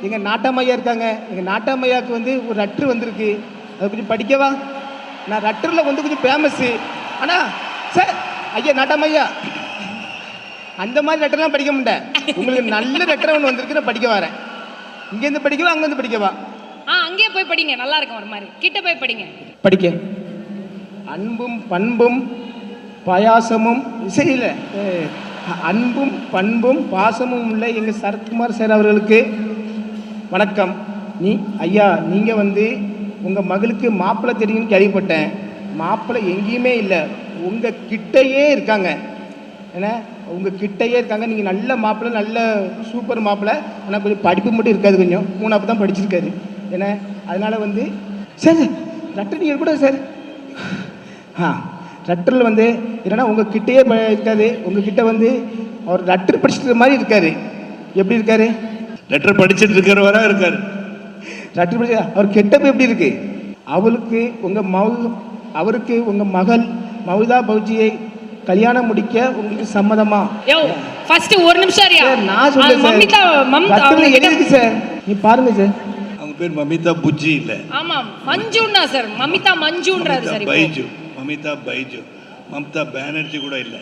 எங்கள் நாட்டாமையா இருக்காங்க. எங்கள் நாட்டாமையாவுக்கு வந்து ஒரு லெட்ரு வந்திருக்கு, அதை கொஞ்சம் படிக்கவா? நான் லெட்டரில் வந்து கொஞ்சம் ஃபேமஸ்ஸு. ஆனால் சார் ஐயா நாட்டாமையா அந்த மாதிரி லெட்டர்லாம் படிக்க மாட்டேன். உங்களுக்கு நல்ல லெட்டர் ஒன்று வந்திருக்கு, நான் படிக்க வரேன். இங்கேருந்து படிக்கவா அங்கேருந்து படிக்கவா? அங்கேயே போய் படிங்க, நல்லா இருக்கும். ஒரு மாதிரி கிட்ட போய் படிங்க. படிக்க. அன்பும் பண்பும் பாயாசமும் இசையில் அன்பும் பண்பும் பாசமும் உள்ள எங்கள் சரத்குமார் சார் அவர்களுக்கு வணக்கம். ஐயா நீங்கள் வந்து உங்கள் மகளுக்கு மாப்பிள்ளை தெரியும்னு கேள்விப்பட்டேன். மாப்பிள்ளை எங்கேயுமே இல்லை, உங்கள் கிட்டையே இருக்காங்க. ஏன்னா உங்கள் கிட்டையே இருக்காங்க. நீங்கள் நல்ல மாப்பிள்ளை, நல்ல சூப்பர் மாப்பிள்ளை. ஆனால் கொஞ்சம் படிப்பு மட்டும் இருக்காது, கொஞ்சம் 3ஆவது தான் படிச்சிருக்காரு. ஏன்னா அதனால் வந்து சார் லெட்டர் நீங்கள் கூட சார் லெட்டரில் வந்து என்னென்னா உங்கள் கிட்டையே இருக்காது. உங்கள் கிட்ட வந்து அவர் லெட்டர் படிச்சுட்டு மாதிரி இருக்காரு. எப்படி இருக்காரு? லெட்டர் படிச்சுட்டு இருக்கிறவரா இருக்காரு. லெட்டர் படிச்சு அவர் கெட்டப்ப எப்படி இருக்கு? அவருக்கு உங்கள் மகள் மவுதா பௌஜியை கல்யாணம் முடிக்க உங்களுக்கு சம்மதமா? ஒரு நிமிஷம் நான் சொல்றேன் எழுதிருக்கு சார், நீ பாருங்க சார். அவங்க பேர் மமிதா புஜ்ஜி இல்ல. ஆமா மஞ்சுன்னா சார், மமிதா மஞ்சுன்றாரு சார். பைஜு, மமிதா பைஜு, மம்தா பானர்ஜி கூட இல்லை.